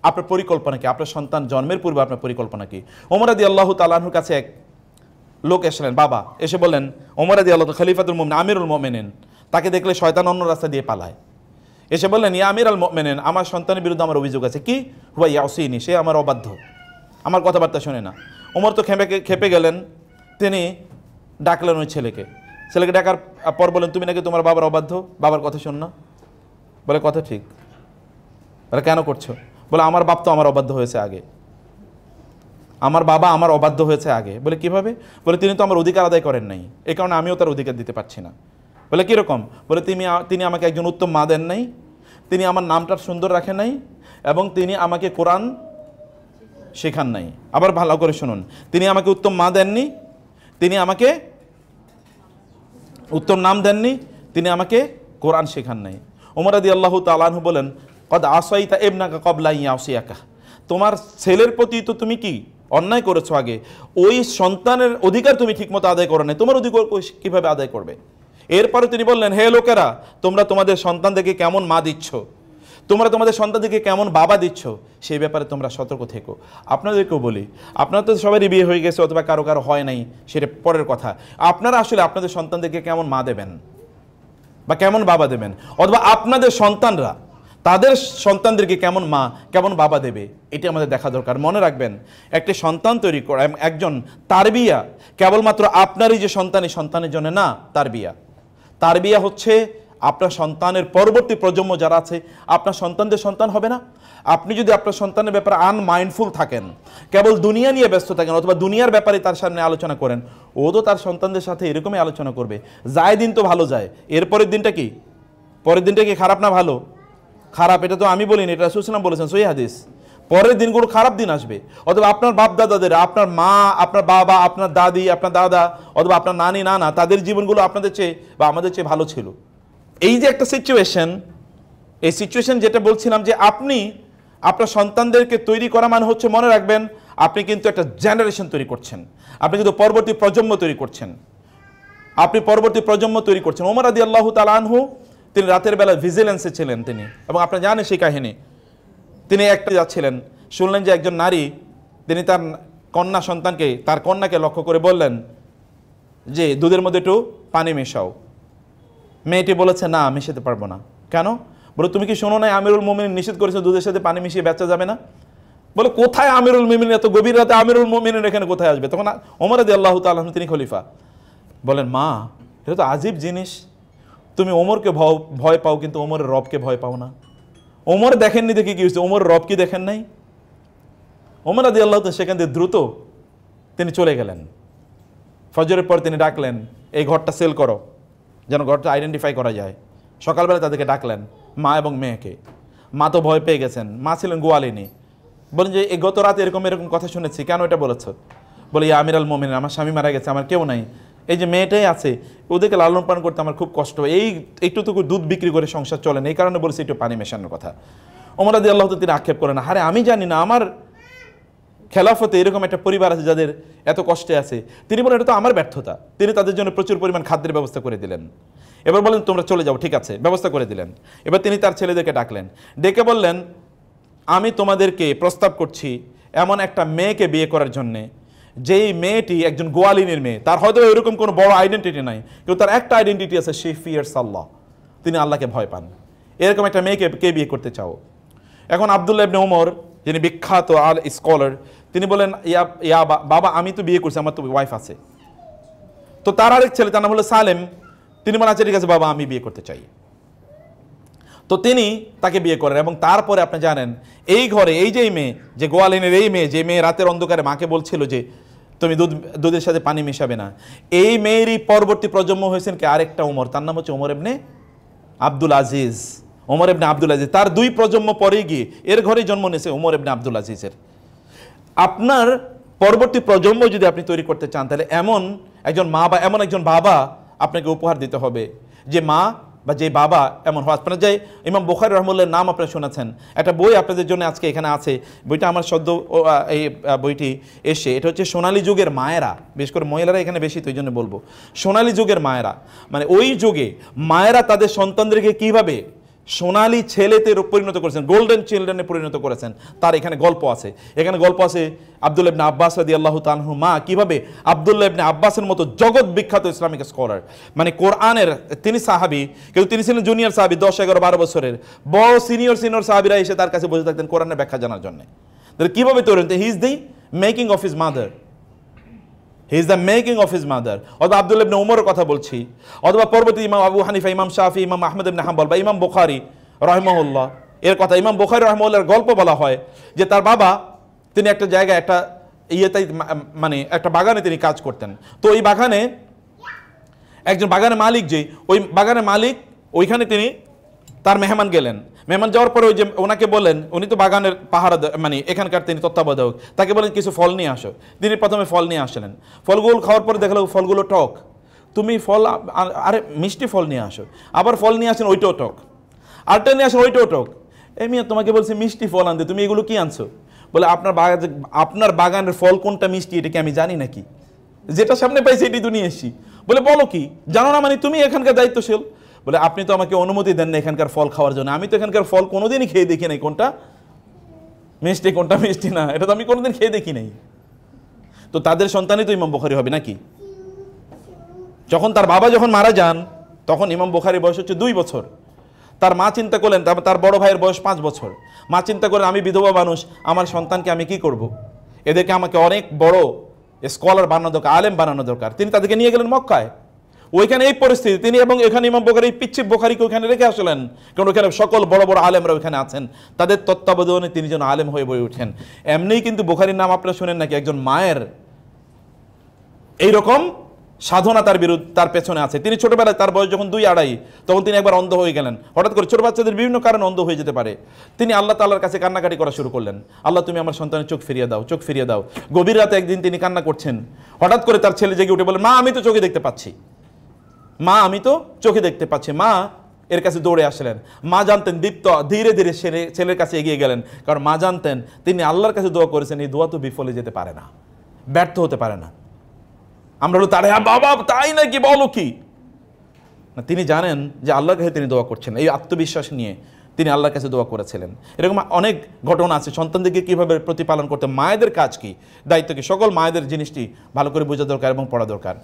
আপনার পরিকল্পনা কি? আপনার সন্তান জন্মের পূর্বে আপনার পরিকল্পনা কি? ওমর রাদিয়াল্লাহু তাআলা আনহুর কাছে এক লোক এসলেন, বাবা এসে বললেন, ওমর রাদিয়াল্লাহু খলিফাতুল মুমিনিন আমিরুল মুমিনিন, তাকে দেখলে শয়তান অন্য রাস্তা দিয়ে পালায়। এসে বললেন, ইয়া আমিরুল মুমিনিন, আমার সন্তানের বিরুদ্ধে আমার অভিযোগ আছে। কি? হুয়া ইয়াসিনি, সে আমার অবাধ্য, আমার কথাবার্তা শোনে না। ওমর তো খেপে গেলেন। তিনি ডাকলেন ওই ছেলেকে ডাকার পর বলেন, তুমি নাকি তোমার বাবার অবাধ্য, বাবার কথা শোন না? বলে, কথা ঠিক। বলে, কেন করছো? বলে, আমার বাপ তো আমার অবাধ্য হয়েছে আগে, আমার বাবা আমার অবাধ্য হয়েছে আগে। বলে, কিভাবে? বলে, তিনি তো আমার অধিকার আদায় করেন নাই, এই কারণে আমিও তার অধিকার দিতে পারছি না। বলে, কীরকম? বলে, তিনি আমাকে একজন উত্তম মা দেন নাই, তিনি আমার নামটা সুন্দর রাখেন নাই, এবং তিনি আমাকে কোরআন শেখান নাই। আবার ভালো করে শুনুন, তিনি আমাকে উত্তম মা দেননি, তিনি আমাকে উত্তম নাম দেননি, তিনি আমাকে কোরআন শেখান নাই। ওমর রাদিয়াল্লাহু তাআলা আনহু বলেন, কদ আসাইতা ইবনাকা ক্বাবলা আন ইয়াসিয়াকা, তোমার ছেলের প্রতি তো তুমি কি অন্যায় করেছো আগে, ওই সন্তানের অধিকার তুমি ঠিকমতো আদায় করো নাই, তোমার অধিকার কিভাবে আদায় করবে? এরপরে তিনি বললেন, হে লোকেরা, তোমরা তোমাদের সন্তানদেরকে কেমন মা দিচ্ছ, তোমরা তোমাদের সন্তানদেরকে কেমন বাবা দিচ্ছ, সেই ব্যাপারে তোমরা সতর্ক থেকো। আপনাদেরকেও বলি, আপনারা তো সবারই বিয়ে হয়ে গেছে, অথবা কারো কারো হয় নাই, সেটা পরের কথা। আপনারা আসলে আপনাদের সন্তানদেরকে কেমন মা দেবেন বা কেমন বাবা দেবেন, অথবা আপনাদের সন্তানরা তাদের সন্তানদেরকে কেমন মা কেমন বাবা দেবে, এটি আমাদের দেখা দরকার। মনে রাখবেন, একটি সন্তান তৈরি করা, একজন তারবিয়া কেবলমাত্র আপনারই যে সন্তানই সন্তানের জন্য না, তারবিয়া হচ্ছে আপনার সন্তানের পরবর্তী প্রজন্ম যারা আছে, আপনার সন্তানদের সন্তান হবে না? আপনি যদি আপনার সন্তানের ব্যাপারে আনমাইন্ডফুল থাকেন, কেবল দুনিয়া নিয়ে ব্যস্ত থাকেন, অথবা দুনিয়ার ব্যাপারে তার সামনে আলোচনা করেন, ও তো তার সন্তানদের সাথে এরকমই আলোচনা করবে। যায় দিন তো ভালো যায়, এরপরের দিনটা কি? পরের দিনটা কি খারাপ না ভালো? খারাপ। এটা তো আমি বলিনি, এটা রাসূল সাল্লাল্লাহু আলাইহি ওয়াসাল্লাম বলেছেন, সহিহ হাদিস। পরের দিনগুলো খারাপ দিন আসবে। অথবা আপনার বাপ দাদাদের, আপনার মা, আপনার বাবা, আপনার দাদি, আপনার দাদা, অথবা আপনার নানি নানা, তাদের জীবনগুলো আপনাদের চেয়ে বা আমাদের চেয়ে ভালো ছিল। এই যে একটা সিচুয়েশন, এই সিচুয়েশন যেটা বলছিলাম, যে আপনি আপনার সন্তানদেরকে তৈরি করা মানে হচ্ছে, মনে রাখবেন, আপনি কিন্তু একটা জেনারেশন তৈরি করছেন, আপনি কিন্তু পরবর্তী প্রজন্ম তৈরি করছেন, ওমর রাদিয়াল্লাহু তাআলা আনহু তিনি রাতের বেলা ভিজিলেন্সে ছিলেন তিনি, এবং আপনারা জানেন সেই কাহিনী। তিনি একটা যাচ্ছিলেন, শুনলেন যে একজন নারী, তিনি তার কন্যাকে লক্ষ্য করে বললেন যে দুধের মধ্যে একটু পানি মেশাও। মেয়েটি বলেছে, না, মেশাতে পারবো না। কেন? বলে, তুমি কি শোনো না আমিরুল মুমিনিন নিষেধ করেছে দুধের সাথে পানি মিশিয়ে বেচা যাবে না? বলে, কোথায় আমিরুল মুমিনিন, এত গভীর রাতে আমিরুল মুমিনিন এখানে কোথায় আসবে? তখন ওমর রাদিয়াল্লাহু তাআলা আনহু তিনি খলিফা, বলেন, মা, এটা তো আজীব জিনিস, তুমি ওমরকে ভয় পাও কিন্তু ওমরের রবকে ভয় পাও না। ওমর দেখেননি দেখে কি হয়েছে, ওমর রব কি দেখেন নাই? ওমর রাদিয়াল্লাহু তাআলা সেখান থেকে দ্রুত তিনি চলে গেলেন। ফজরের পর তিনি ডাকলেন, এই ঘরটা সেল করো, যেন ঘরটা আইডেন্টিফাই করা যায়। সকালবেলা তাদেরকে ডাকলেন, মা এবং মেয়েকে। মা তো ভয় পেয়ে গেছেন, মা ছিলেন গোয়ালিনী। বলেন যে, এই গত রাতে এরকম কথা শুনেছি, কেন এটা বলেছ? বলে, ইয়া আমিরুল মুমিনিন, আমার স্বামী মারা গেছে, আমার কেউ নাই, এই যে মেয়েটাই আছে, ওদেরকে লালন পালন করতে আমার খুব কষ্ট, এই একটুটুকু দুধ বিক্রি করে সংসার চলে না, এই কারণে বলেছি একটু পানি মেশানোর কথা। ওমর রাদিয়াল্লাহু তাআলা তিনি আক্ষেপ করেন, আরে আমি জানি না আমার খেলাফতে এরকম একটা পরিবার আছে যাদের এত কষ্টে আছে। তিনি বলেন, এটা তো আমার ব্যর্থতা। তিনি তাদের জন্য প্রচুর পরিমাণ খাদ্যের ব্যবস্থা করে দিলেন। এবার বলেন, তোমরা চলে যাও, ঠিক আছে, ব্যবস্থা করে দিলেন। এবার তিনি তার ছেলেদেরকে ডাকলেন, ডেকে বললেন, আমি তোমাদেরকে প্রস্তাব করছি এমন একটা মেয়েকে বিয়ে করার জন্যে, যেই মেয়েটি একজন গোয়ালিনীর মেয়ে, তার হয়তো এরকম কোনো বড় আইডেন্টিটি নাই, কিন্তু তার একটা আইডেন্টিটি আছে, শি ফিয়ার্স আল্লাহ, তিনি আল্লাহকে ভয় পান। এরকম একটা মেয়েকে কে বিয়ে করতে চাও? এখন আব্দুল্লাহ ইবনে ওমর, যিনি বিখ্যাত আল স্কলার, তিনি বলেন, ইয়া বাবা, আমি তো বিয়ে করছি, আমার তো ওয়াইফ আছে। তো তার আরেক ছেলে, তার নাম হলো সালেম, তিনি বলেন, আচ্ছা ঠিক আছে বাবা, আমি বিয়ে করতে চাই। তো তিনি তাকে বিয়ে করেন, এবং তারপরে আপনি জানেন, এই ঘরে এই যে মেয়ে, যে গোয়ালিনের এই মেয়ে, যে মেয়ে রাতের অন্ধকারে মাকে বলছিল যে তুমি দুধের সাথে পানি মেশাবে না, এই মেয়েরই পরবর্তী প্রজন্ম হয়েছেন কি আরেকটা ওমর, তার নাম হচ্ছে ওমর ইবনে আব্দুল আজিজ। তার দুই প্রজন্ম পরে গিয়ে এর ঘরে জন্ম নিয়েছে ওমর ইবনে আব্দুল আজিজের। আপনার পরবর্তী প্রজন্ম যদি আপনি তৈরি করতে চান, তাহলে এমন একজন মা বা এমন একজন বাবা আপনাকে উপহার দিতে হবে, যে মা বা যে বাবা এমন হয়। আপনারা যে ইমাম বুখারী রাহিমাহুল্লাহর নাম আপনারা শুনেছেন, একটা বই আপনাদের জন্য আজকে এখানে আছে, বইটা আমার সদ্য এই বইটি এসে, এটা হচ্ছে সোনালী যুগের মায়েরা, বিশেষ করে মহিলারা এখানে বেশি, তো এই জন্য বলবো সোনালী যুগের মায়েরা, মানে ওই যুগে মায়েরা তাদের সন্তানদেরকে কিভাবে সোনালী ছেলেতে পরিণত করেছেন, গোল্ডেন চিলড্রেনে পরিণত করেছেন। তার এখানে গল্প আছে, এখানে গল্প আছে আব্দুল্লাহ ইবনে আব্বাস রাদিয়াল্লাহু তাআলা আনহু মা কিভাবে আব্দুল্লাহ ইবনে আব্বাসের মতো জগৎ বিখ্যাত ইসলামিক স্কলার, মানে কোরআনের তিনি সাহাবী, কিন্তু তিনি ছিলেন জুনিয়র সাহাবী, 10, 11, 12 বছরের। বড় সিনিয়র সাহাবীরা এসে তার কাছে বসে থাকতেন কোরআনের ব্যাখ্যা জানার জন্য। কিভাবে তৈরি হতেন? He is the making of his mother, he is the making of his mother. অথবা আব্দুল্লাহ ইবনে উমরের কথা বলছি, অথবা পরবর্তী ইমাম আবু হানিফা, ইমাম শাফি, ইমাম আহমদ ইবনে হাম্বল বা ইমাম বুখারী রাহিমাহুল্লাহ এর কথা। ইমাম বুখারী রাহিমাহুল্লাহর গল্প বলা হয় যে তার বাবা তিনি একটা জায়গায় একটা মানে একটা বাগানে তিনি কাজ করতেন। তো ওই বাগানে একজন বাগানের মালিক, যে ওই বাগানের মালিক, ওইখানে তিনি তার মেহমান গেলেন। মেহমান যাওয়ার পরে ওই যে ওনাকে বললেন, উনি তো বাগানের পাহারা মানে এখানকার তিনি তত্ত্বাবধায়ক, তাকে বলেন কিছু ফল নিয়ে আসো। তিনি প্রথমে ফল নিয়ে আসলেন, ফলগুলো খাওয়ার পরে দেখলো ফলগুলো টক। তুমি ফল আরে মিষ্টি ফল নিয়ে আসো। আবার ফল নিয়ে আসেন, ওইটাও টক। আরটা নিয়ে আসেন, ওইটাও টক। মিয়া তোমাকে বলছি মিষ্টি ফল আনতে, তুমি এগুলো কি আনছো? বলে আপনার বাগানের ফল কোনটা মিষ্টি এটা কি আমি জানি নাকি? যেটা সামনে পাইছি এটি তো নিয়ে এসছি। বলে বলো কি, জানো না মানে তুমি এখানকার দায়িত্বশীল? বলে আপনি তো আমাকে অনুমতি দেন না এখানকার ফল খাওয়ার জন্য, আমি তো এখানকার ফল কোনোদিনই খেয়ে দেখি নাই কোনটা মিষ্টি কোনটা মিষ্টি না, এটা তো আমি কোনোদিন খেয়ে দেখি নাই। তো তাদের সন্তানই তো ইমাম বুখারী হবে নাকি? যখন তার বাবা যখন মারা যান তখন ইমাম বুখারীর বয়স হচ্ছে 2 বছর। তার মা চিন্তা করলেন, তার বড় ভাইয়ের বয়স 5 বছর। মা চিন্তা করেন আমি বিধবা মানুষ, আমার সন্তানকে আমি কি করব? এদেরকে আমাকে অনেক বড় স্কলার বানানো দরকার, আলেম বানানো দরকার। তিনি তাদেরকে নিয়ে গেলেন মক্কায়। ওইখানে এই পরিস্থিতি তিনি, এবং এখানে ইমাম বুখারী পিচ্ছি বুখারীকে ওখানে রেখে আসলেন, কারণ ওখানে সকল বড় বড় আলেমরা ওখানে আছেন, তাদের তত্ত্বাবধানে তিনি যেন আলেম হয়ে বই উঠেন। এমনিই কিন্তু বুখারীর নাম আপনারা শুনেন নাকি? একজন মায়ের এইরকম সাধনা তার পেছনে আছে। তিনি ছোটবেলায়, তার বয়স যখন 2, 2.5, তখন তিনি একবার অন্ধ হয়ে গেলেন। হঠাৎ করে ছোট বাচ্চাদের বিভিন্ন কারণে অন্ধ হয়ে যেতে পারে। তিনি আল্লাহ তাআলার কাছে কান্নাকাটি করা শুরু করলেন, আল্লাহ তুমি আমার সন্তানের চোখ ফিরিয়ে দাও, চোখ ফিরিয়ে দাও। গভীর রাতে একদিন তিনি কান্না করছেন, হঠাৎ করে তার ছেলে জেগে উঠে বলে, মা আমি তো চোখে দেখতে পাচ্ছি, মা আমি তো চোখে দেখতে পাচ্ছি। মা এর কাছে দৌড়ে আসলেন। মা জানতেন, দীপ্ত ধীরে ধীরে ছেলের কাছে এগিয়ে গেলেন, কারণ মা জানতেন তিনি আল্লাহর কাছে দোয়া করেছেন, এই দোয়া তো বিফলে যেতে পারে না, ব্যর্থ হতে পারে না। আমরা হলো তারে বাবা তাই নাকি, বলো কি না, তিনি জানেন যে আল্লাহর কাছে তিনি দোয়া করছেন, এই আত্মবিশ্বাস নিয়ে তিনি আল্লাহর কাছে দোয়া করেছিলেন। এরকম অনেক ঘটনা আছে। সন্তানদেরকে কিভাবে প্রতিপালন করতে, মায়েদের কাজ কি, দায়িত্ব কি, সকল মায়েদের জিনিসটি ভালো করে বোঝা দরকার এবং পড়া দরকার।